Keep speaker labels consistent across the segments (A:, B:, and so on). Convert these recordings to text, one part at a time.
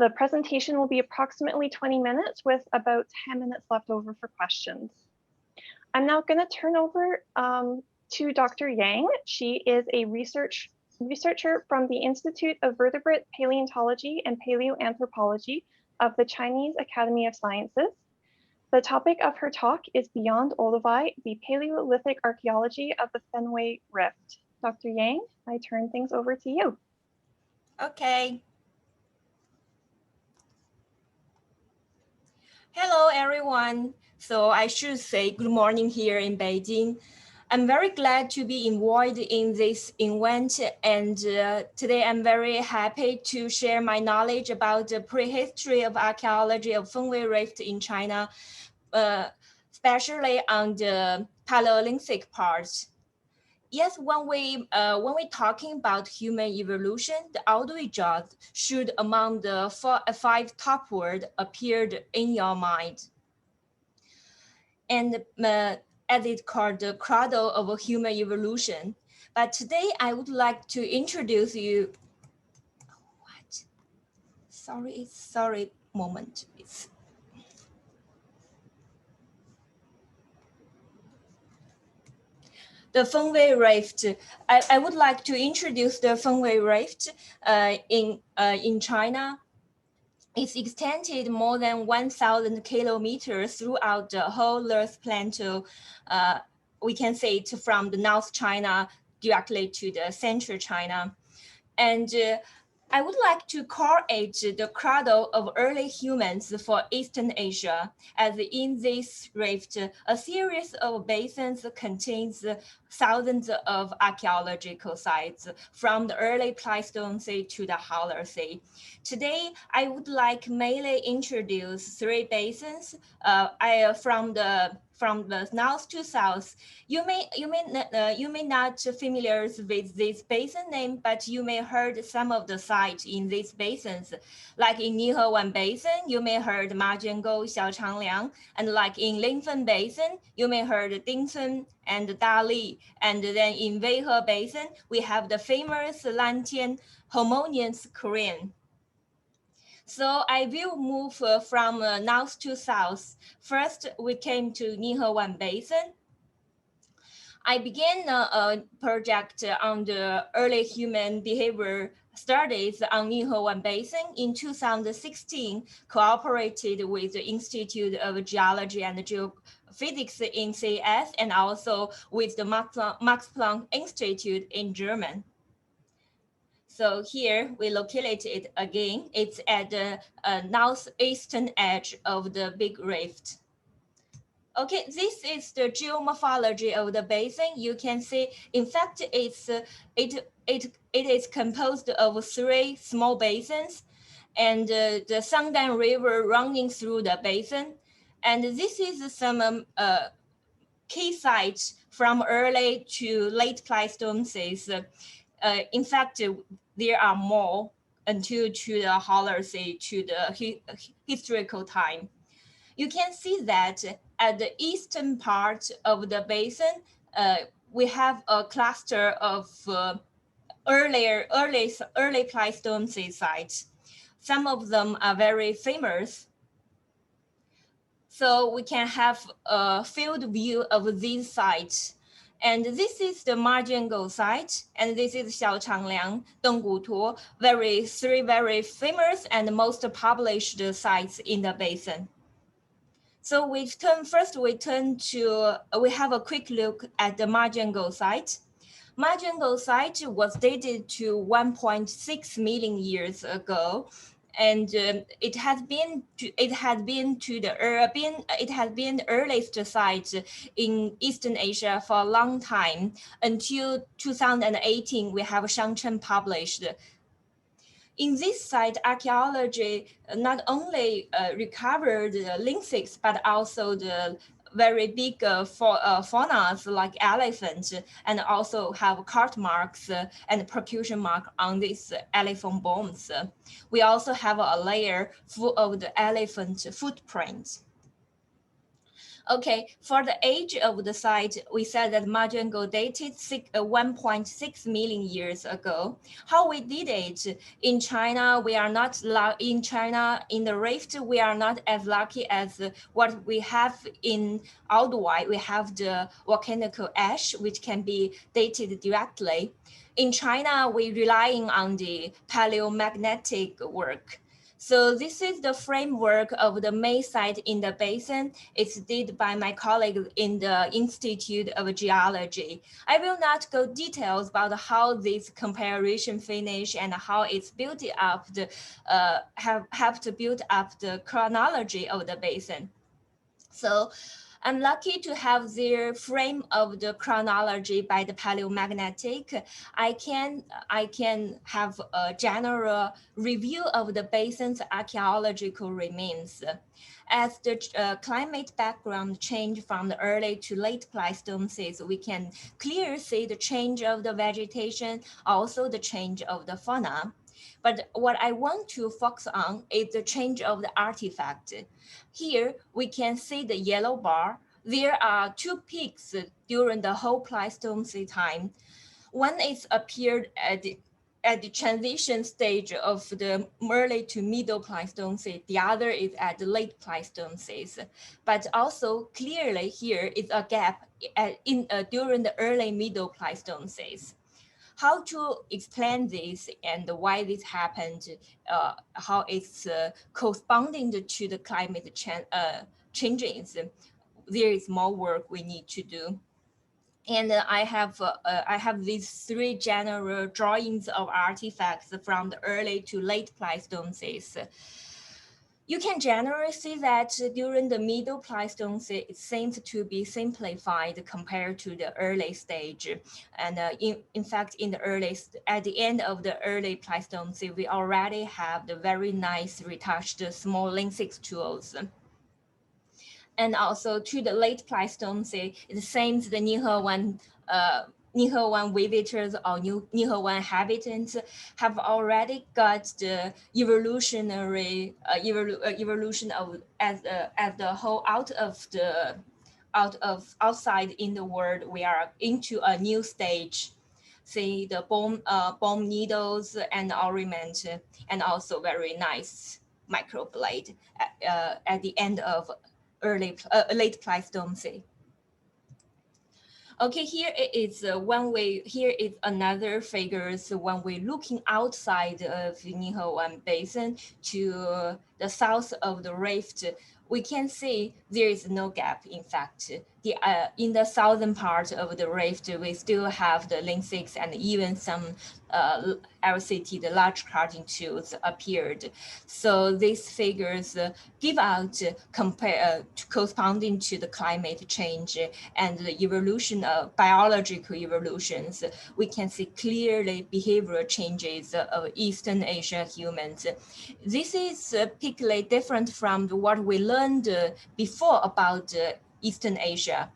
A: The presentation will be approximately 20 minutes with about 10 minutes left over for questions. I'm now going to turn over to Dr. Yang. She is a researcher from the Institute of Vertebrate Paleontology and Paleoanthropology of the Chinese Academy of Sciences. The topic of her talk is Beyond Olduvai, the Paleolithic Archaeology of the Fen-Wei Rift. Dr. Yang, I turn things over to you.
B: Okay. Hello, everyone. So I should say good morning here in Beijing. I'm very glad to be involved in this event, and today I'm very happy to share my knowledge about the prehistory of archaeology of Fen-Wei Rift in China, especially on the Paleolithic part. Yes, when we talking about human evolution, the Olduvai jaws should among the five top words appeared in your mind. And as it's called the cradle of human evolution. But today I would like to introduce you. What? Sorry, moment. The Fen-Wei Rift. I would like to introduce the Fen-Wei Rift in China. It's extended more than 1,000 kilometers throughout the whole Earth plateau. We can say it from the North China directly to the Central China. And I would like to call it the cradle of early humans for Eastern Asia, as in this rift, a series of basins contains thousands of archaeological sites from the early Pleistocene to the Holocene. Today, I would like mainly introduce three basins from the north to south. You may not familiar with this basin name, but you may heard some of the sites in these basins. Like in Nihewan Basin, you may heard Majiangou, Xiaochangliang, and like in Linfen Basin, you may heard Dingcun and Dali. And then in Weihe Basin, we have the famous Lantian Harmonious Korean. So I will move from north to south. First, we came to Nihewan Basin. I began a project on the early human behavior studies on Nihewan Basin in 2016, cooperated with the Institute of Geology and Geophysics in CS and also with the Max Planck Institute in Germany. So here we located it again. It's at the northeastern edge of the big rift. Okay, this is the geomorphology of the basin. You can see, in fact, it is composed of three small basins, and the Sangdan River running through the basin. And this is some key sites from early to late Pleistocene. In fact, there are more until to the Holocene, to the historical time. You can see that at the eastern part of the basin, we have a cluster of early Pleistocene sites. Some of them are very famous. So we can have a field view of these sites. And this is the Majiangou site, and this is Xiaochangliang, Denggutu, three very famous and most published sites in the basin. So we have a quick look at the Majiangou site. Majiangou site was dated to 1.6 million years ago, and it has been the earliest site in Eastern Asia for a long time. Until 2018, we have Shangchen published. In this site, archaeology not only recovered the lynxes, but also the very big faunas like elephants, and also have cart marks and percussion mark on these elephant bones. We also have a layer full of the elephant footprints. Okay, for the age of the site, we said that Majengo dated 1.6 million years ago. How we did it in China, we are not in China in the rift. We are not as lucky as what we have in Olduvai. We have the volcanic ash, which can be dated directly. In China, we're relying on the paleomagnetic work. So this is the framework of the main site in the basin. It's did by my colleague in the Institute of Geology. I will not go details about how this comparison finish and how it's built up the have to build up the chronology of the basin. So I'm lucky to have their frame of the chronology by the paleomagnetic. I can have a general review of the basin's archaeological remains. As the climate background changed from the early to late Pleistocene, we can clearly see the change of the vegetation, also the change of the fauna. But what I want to focus on is the change of the artifact. Here, we can see the yellow bar. There are two peaks during the whole Pleistocene time. One is appeared at the transition stage of the early to middle Pleistocene. The other is at the late Pleistocene. But also clearly here is a gap during the early middle Pleistocene. How to explain this and why this happened, how it's corresponding to the climate changes. There is more work we need to do. And I have these three general drawings of artifacts from the early to late Pleistocene. You can generally see that during the middle Pleistocene, it seems to be simplified compared to the early stage. And in fact, at the end of the early Pleistocene, we already have the very nice retouched small lynxic tools. And also to the late Pleistocene, it seems the Nihewan visitors or Nihewan inhabitants have already got the evolutionary evolution of as the whole outside in the world. We are into a new stage. See the bone needles and ornament, and also very nice microblade at the end of late Pleistocene. Okay, here is here is another figures when we're looking outside of the Nihewan Basin to the south of the rift. We can see there is no gap. In fact, in the southern part of the rift, we still have the lynxics and even some LCT, the large carving tools appeared. So these figures give out corresponding to the climate change and the evolution of biological evolutions. We can see clearly behavioral changes of Eastern Asia humans. This is particularly different from what we learned before about Eastern Asia.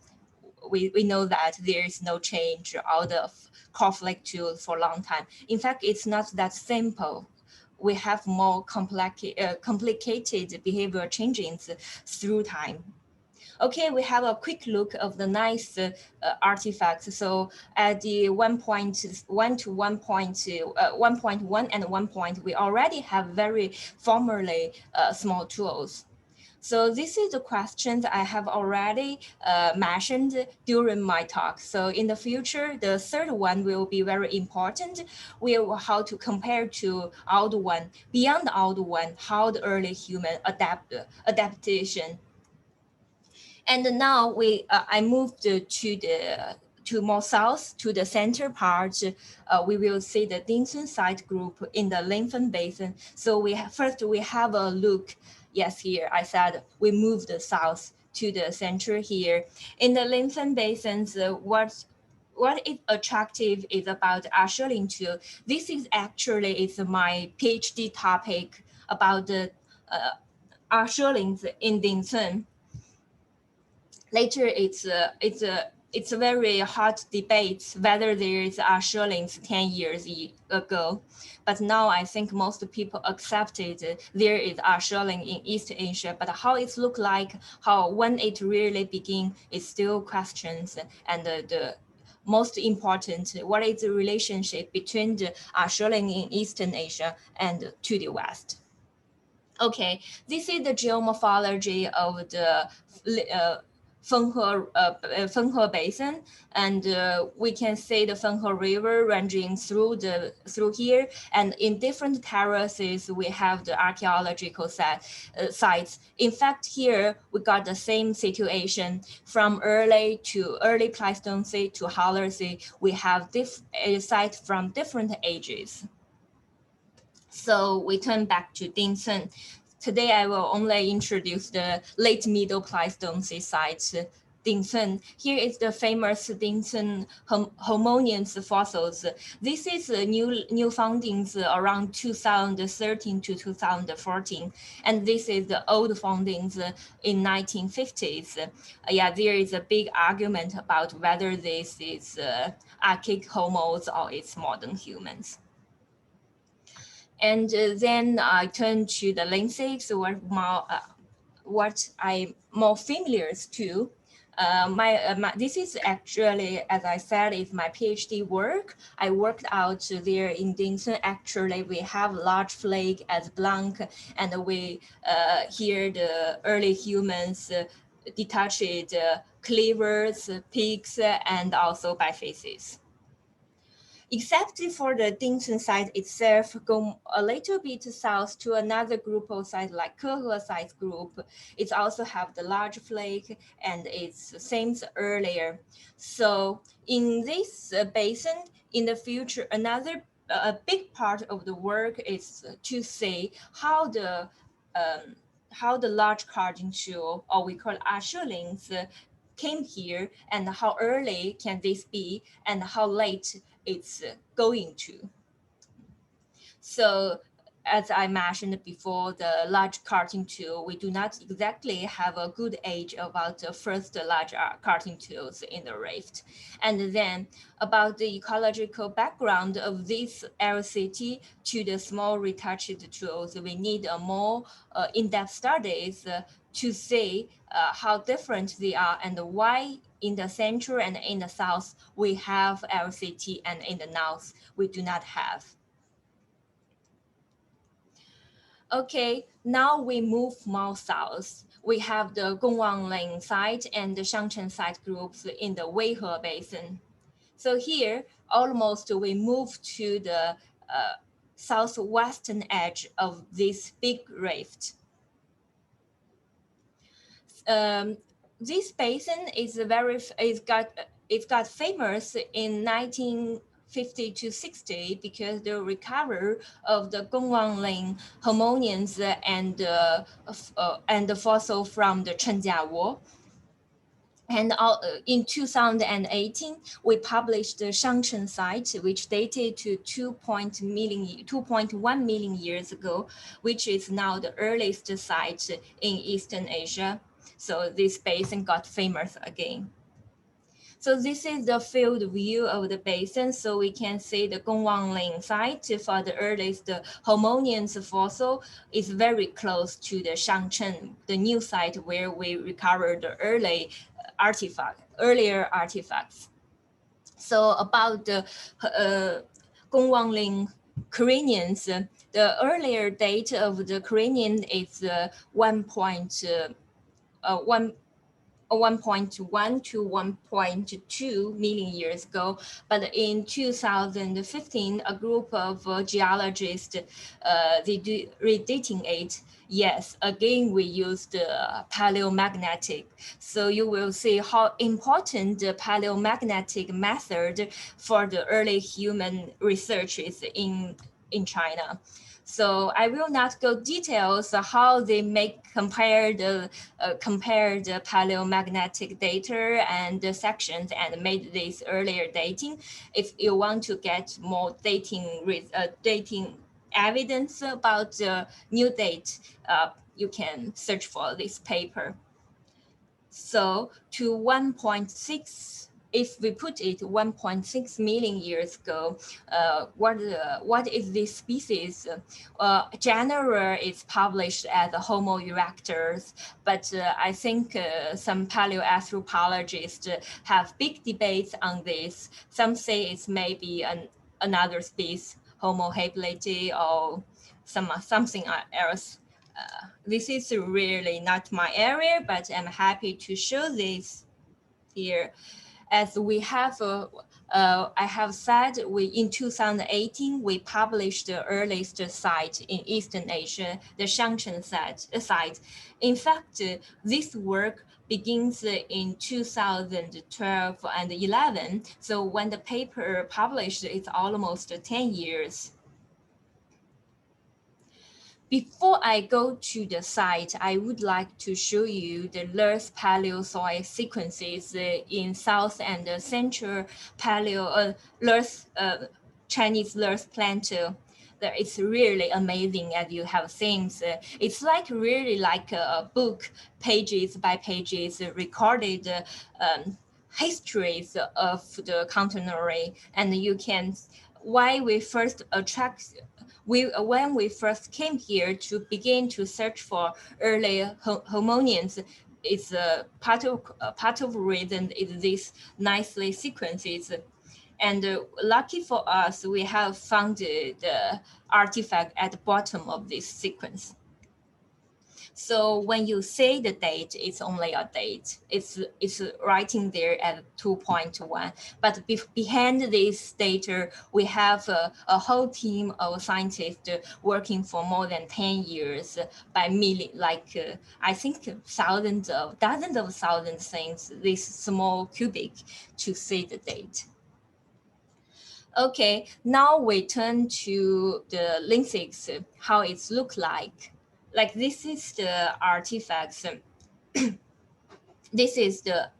B: We know that there is no change out of conflict tool for a long time. In fact, it's not that simple. We have more complicated behavioral changes through time. Okay, we have a quick look of the nice artifacts. So at the 1.1 to 1.1 and 1 point, we already have very formally small tools. So this is the questions I have already mentioned during my talk. So in the future, the third one will be very important. How to compare to Olduvai, beyond Olduvai, how the early human adaptation. And now I moved to more south, to the center part. We will see the Dinsun site group in the Linfen Basin. So first we have a look. Yes, here I said we moved south to the center here. In the Linfen Basins, what is attractive is about Archaeology tool. This is actually my PhD topic about the Archaeology in Dinsun. Later, it's it's a very hot debate whether there is Archaeolings 10 years ago. But now I think most people accepted there is Archaeoling in East Asia, but how it look like, how when it really begin is still questions. And the most important, what is the relationship between the Archaeoling in Eastern Asia and to the West? Okay, this is the geomorphology of the Fen-Wei Basin, and we can see the Fen-Wei River ranging through here, and in different terraces we have the archaeological sites. In fact, here we got the same situation from early Pleistocene to Holocene. We have sites from different ages. So we turn back to Dingsen. Today I will only introduce the late Middle Pleistocene sites. Dingsen. Here is the famous Dingsen homonians fossils. This is new findings around 2013 to 2014, and this is the old findings in 1950s. Yeah, there is a big argument about whether this is archaic homos or it's modern humans. And then I turn to the lenses, what I'm more familiar to. This is actually, as I said, is my PhD work. I worked out there in Dingsen. Actually, we have large flake as blank, and we here the early humans detached cleavers, peaks, and also bifaces. Except for the Dingsen site itself, go a little bit south to another group of sites like Kehe site group. It also have the large flake, and it's the same as earlier. So in this basin, in the future, another big part of the work is to see how the large carving tool, or we call Archaeolings, came here, and how early can this be, and how late it's going to. So as I mentioned before, the large carting tool, we do not exactly have a good age about the first large carting tools in the rift. And then about the ecological background of this LCT to the small retouched tools, we need a more in-depth studies to see how different they are and why in the central and in the south we have LCT and in the north we do not have. Okay, now we move more south. We have the Gongwangling site and the Shangchen site groups in the Weihe Basin. So here, almost we move to the southwestern edge of this big rift. This basin got famous in 1950 to 60 because the recovery of the Gongwangling homonians and the fossil from the Chenjia War. And in 2018, we published the Shangchen site, which dated to 2.1 million years ago, which is now the earliest site in Eastern Asia. So this basin got famous again. So this is the field view of the basin. So we can see the Gongwangling site for the earliest homonians fossil is very close to the Shangchen, the new site where we recovered the earlier artifacts. So about the Gongwangling cranians, the earlier date of the cranian is 1.1 to 1.2 million years ago. But in 2015, a group of geologists, they redating it. Yes, again, we used paleomagnetic. So you will see how important the paleomagnetic method for the early human research is in China. So I will not go details how they compare the paleomagnetic data and the sections and made this earlier dating. If you want to get more dating evidence about the new date, you can search for this paper. So to 1.6 if we put it 1.6 million years ago, what is this species? General is published as Homo erectus, but I think some paleoanthropologists have big debates on this. Some say it's maybe another species, Homo habiliti, or something else. This is really not my area, but I'm happy to show this here. As we have, I have said, in 2018, we published the earliest site in Eastern Asia, the Shangshan site. In fact, this work begins in 2012 and 11. So when the paper published, it's almost 10 years. Before I go to the site, I would like to show you the Lurs Paleozoic sequences in South and Central Chinese Lurs Plateau. It's really amazing, as you have seen. It's like really like a book, pages by pages, recorded histories of the continent, and you can why we first when we first came here to begin to search for early hominins, it's part of reason is these nicely sequences. And lucky for us, we have found the artifact at the bottom of this sequence. So when you say the date, it's only a date. It's writing there at 2.1. But behind this data, we have a whole team of scientists working for more than 10 years by I think dozens of thousands things, this small cubic to say the date. Okay, now we turn to the linthics, how it looks like. Like this is the artifacts. This is the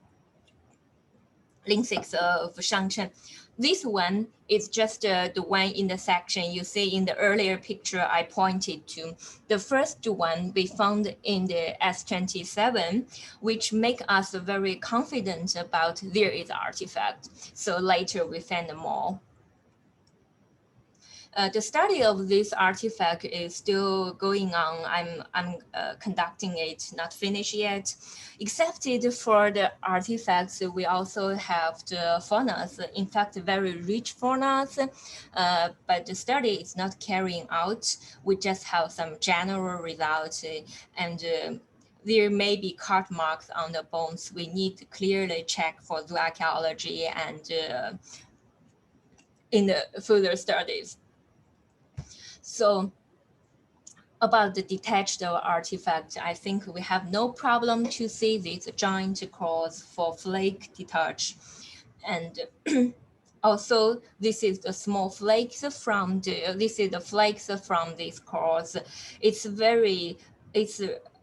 B: linthics of Shangshan. This one is just the one in the section you see in the earlier picture I pointed to. The first one we found in the S27, which make us very confident about there is artifact. So later we find more. The study of this artifact is still going on. I'm conducting it, not finished yet. Except for the artifacts, we also have the faunas, in fact, very rich faunas, but the study is not carrying out. We just have some general results, and there may be cut marks on the bones. We need to clearly check for archaeology and in the further studies. So about the detached artifact, I think we have no problem to see this giant cross for flake detach. And also this is the small flakes from the flakes from this cross. It's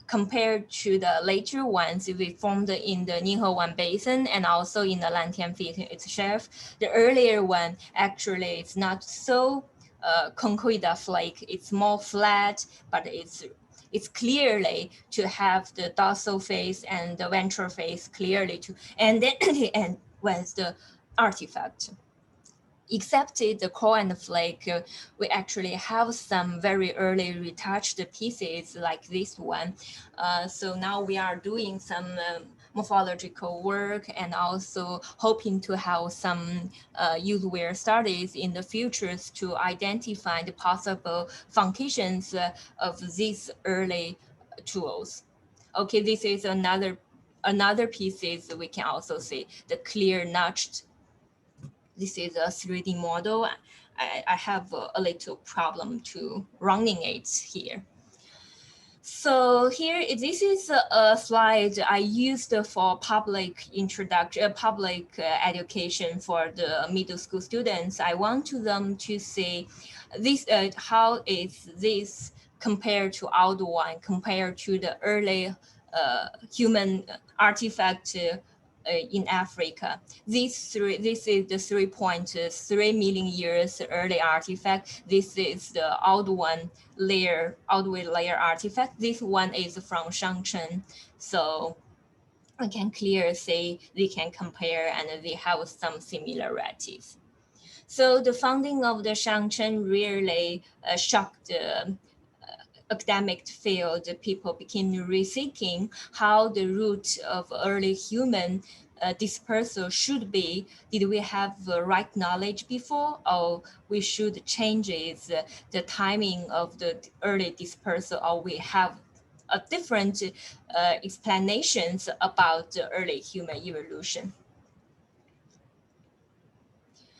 B: compared to the later ones we formed in the Ninghe Basin and also in the Lantian Field itself. The earlier one actually is not so conchoidal flake. It's more flat, but it's clearly to have the dorsal face and the ventral face clearly to, and then the end was the artifact. Except the core and the flake, we actually have some very early retouched pieces like this one. So now we are doing some morphological work and also hoping to have some use-wear studies in the futures to identify the possible functions of these early tools. Okay, this is another pieces we can also see the clear notched. This is a 3D model. I have a little problem to running it here. So here, this is a slide I used for public introduction, public education for the middle school students. I want them to see this, how is this compared to Olduvai, compared to the early human artifact in Africa. This is the 3.3 million years early artifact. This is the Olduvai layer artifact. This one is from Shangshan. So we can clearly say they can compare and they have some similarities. So the founding of the Shangchen really shocked the academic field. People became rethinking how the root of early human dispersal should be. Did we have the right knowledge before, or we should change the timing of the early dispersal, or we have a different explanations about the early human evolution?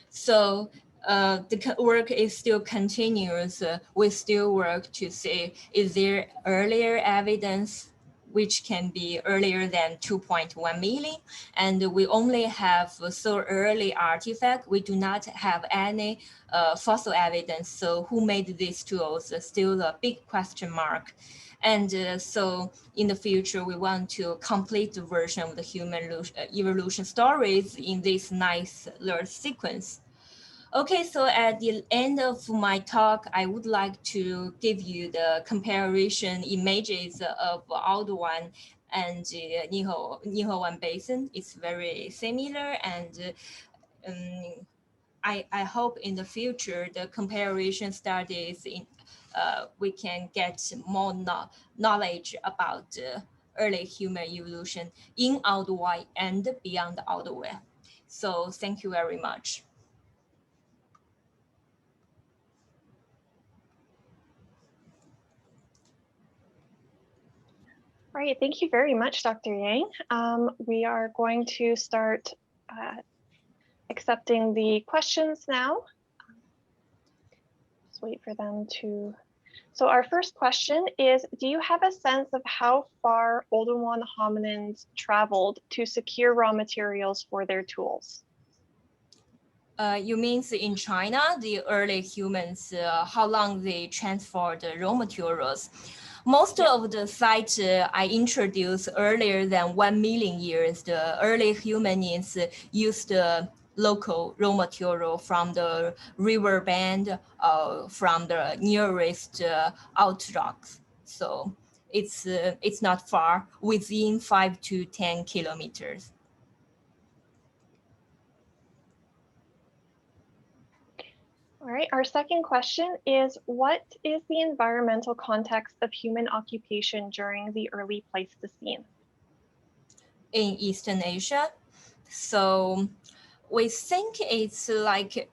B: So the work is still continuous. We still work to see, is there earlier evidence which can be earlier than 2.1 million? And we only have so early artifact. We do not have any fossil evidence. So who made these tools? Still a big question mark. And so in the future, we want to complete the version of the human evolution stories in this nice little sequence. Okay, so at the end of my talk, I would like to give you the comparison images of Olduvai and Nihoan Basin. It's very similar, and I hope in the future the comparison studies we can get more knowledge about early human evolution in Olduvai and beyond Olduvai. So thank you very much.
A: All right, thank you very much, Dr. Yang. We are going to start accepting the questions now. Just wait for them to. So our first question is, do you have a sense of how far Olduvai hominins traveled to secure raw materials for their tools?
B: You mean in China, the early humans, how long they transport the raw materials? Most of the sites I introduced earlier than 1 million years, the early humans used local raw material from the river band, from the nearest outrocks. So it's not far, within 5 to 10 kilometers.
A: All right, our second question is, what is the environmental context of human occupation during the early Pleistocene?
B: In Eastern Asia. So we think it's like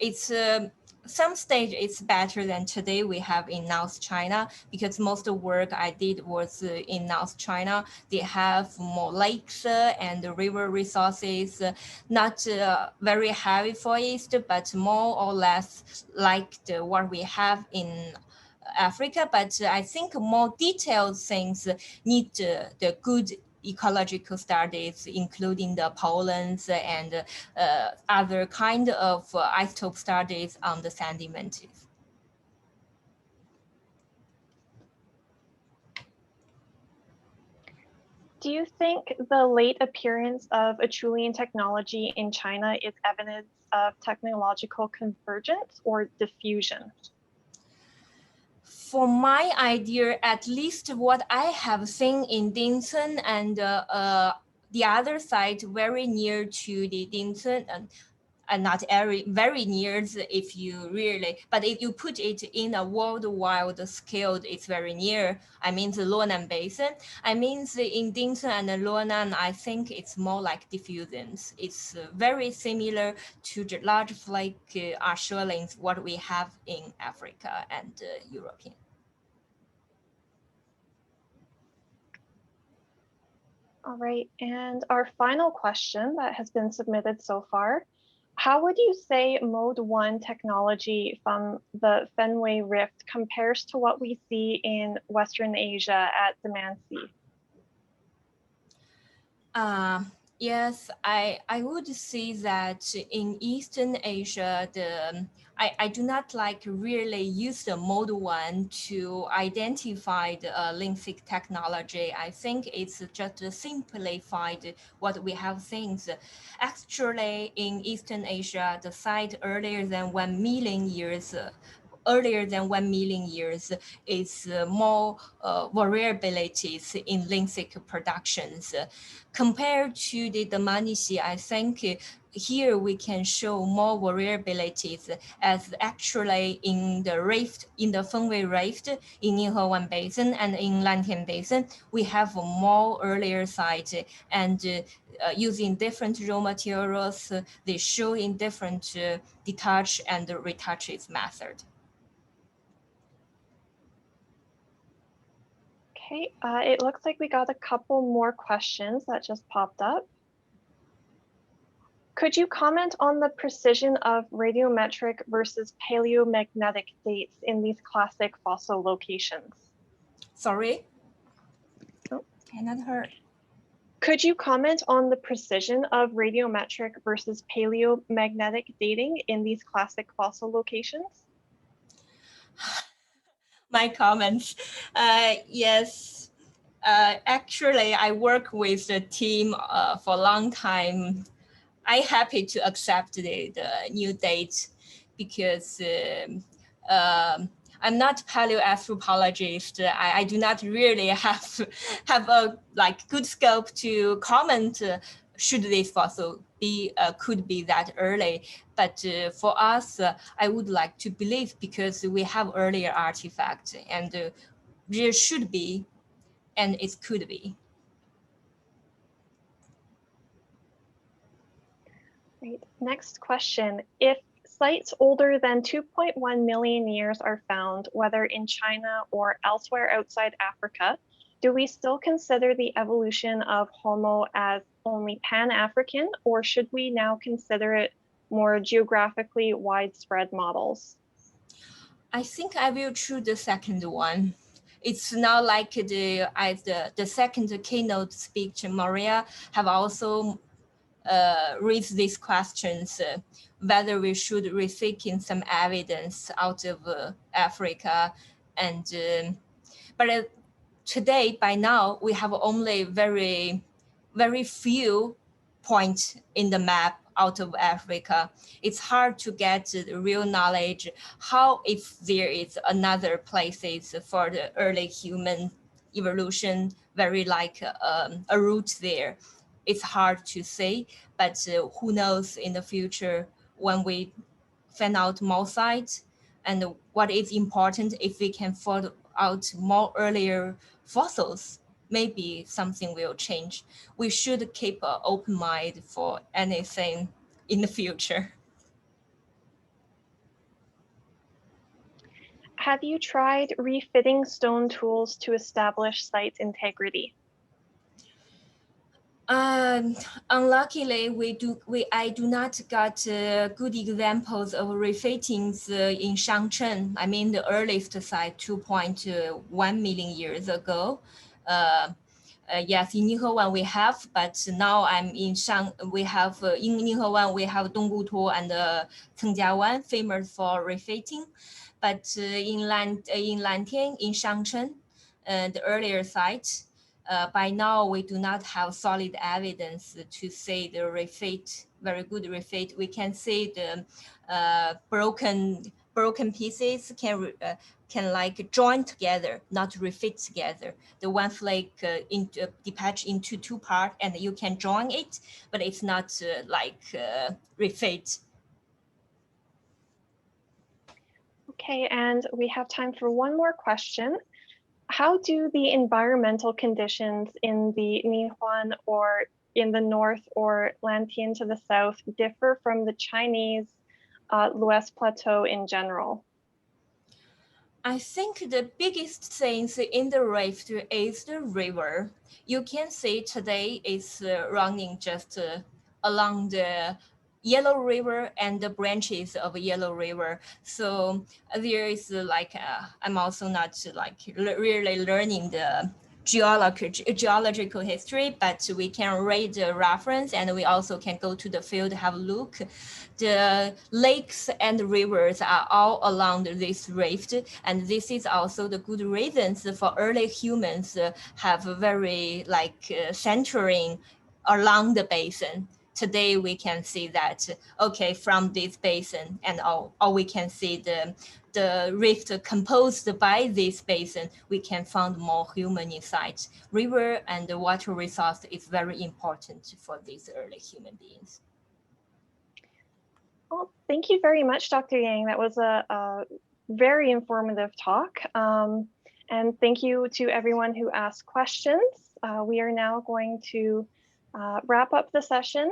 B: some stage it's better than today we have in North China, because most of the work I did was in North China. They have more lakes and river resources, not very heavy forest, but more or less like what we have in Africa. But I think more detailed things need the good ecological studies, including the pollens and other kind of isotope studies on the sedimentary.
A: Do you think the late appearance of Acheulean technology in China is evidence of technological convergence or diffusion?
B: For my idea, at least what I have seen in Dinsen and the other site very near to the Dinsen, and not very near if you really, but if you put it in a worldwide scale, it's very near. I mean the Luonan Basin. I mean in Dinsen and Luonan, I think it's more like diffusions. It's very similar to the large flake Australians, what we have in Africa and European.
A: All right, and our final question that has been submitted so far, how would you say Mode 1 technology from the Fen-Wei Rift compares to what we see in Western Asia at Dmanisi?
B: Yes, I would say that in Eastern Asia, I do not like really use the Mode 1 to identify the Olympic technology. I think it's just simplified what we have things. Actually, in Eastern Asia, the site earlier than 1 million years earlier than 1 million years is more variabilities in linthic productions. Compared to the Dmanisi, I think here we can show more variabilities as actually in the rift, in the Fen-Wei rift, in Ninghe Basin and in Lantian Basin, we have a more earlier site and using different raw materials, they show in different detach and retouches method.
A: Okay, it looks like we got a couple more questions that just popped up. Could you comment on the precision of radiometric versus paleomagnetic dates in these classic fossil locations?
B: Sorry?
A: Oh.
B: Cannot hear.
A: Could you comment on the precision of radiometric versus paleomagnetic dating in these classic fossil locations?
B: My comments. Yes, actually, I work with the team for a long time. I'm happy to accept the new date because I'm not paleoanthropologist. I do not really have a good scope to comment should this fossil be could be that early. But for us, I would like to believe because we have earlier artifacts and there should be and it could be.
A: Great. Next question. If sites older than 2.1 million years are found, whether in China or elsewhere outside Africa, do we still consider the evolution of Homo as only Pan-African, or should we now consider it more geographically widespread models?
B: I think I will choose the second one. It's not like the second keynote speech, Maria have also raised these questions, whether we should rethinking some evidence out of Africa. And but today, by now, we have only very few points in the map out of Africa. It's hard to get the real knowledge how if there is another places for the early human evolution, very like a route there. It's hard to say, but who knows in the future when we find out more sites and what is important if we can find out more earlier fossils, maybe something will change. We should keep an open mind for anything in the future.
A: Have you tried refitting stone tools to establish site integrity?
B: Unluckily, I do not got good examples of refittings in Shangcheng. I mean, the earliest site 2.1 million years ago. Yes, in Ninghe we have, but now I'm in we have in Ninghe we have Donggutuo and Cengjiawan, famous for refitting. But in Lantian, in Shangcheng, the earlier site, by now, we do not have solid evidence to say the refit, very good refit. We can say the broken pieces can like join together, not refit together. The one flake detach into two parts, and you can join it, but it's not refit.
A: Okay, and we have time for one more question. How do the environmental conditions in the Nihuan or in the north or Lantian to the south differ from the Chinese Loess Plateau in general?
B: I think the biggest thing in the rift is the river. You can see today it's running just along the Yellow River and the branches of Yellow River. So there is I'm also not really learning the geological history, but we can read the reference and we also can go to the field, have a look. The lakes and rivers are all along this rift, and this is also the good reasons for early humans have very centering along the basin. today we can see that, okay, from this basin and all we can see the rift composed by this basin, we can find more human inside. River and the water resource is very important for these early human beings.
A: Well, thank you very much, Dr. Yang. That was a very informative talk. And thank you to everyone who asked questions. We are now going to wrap up the session.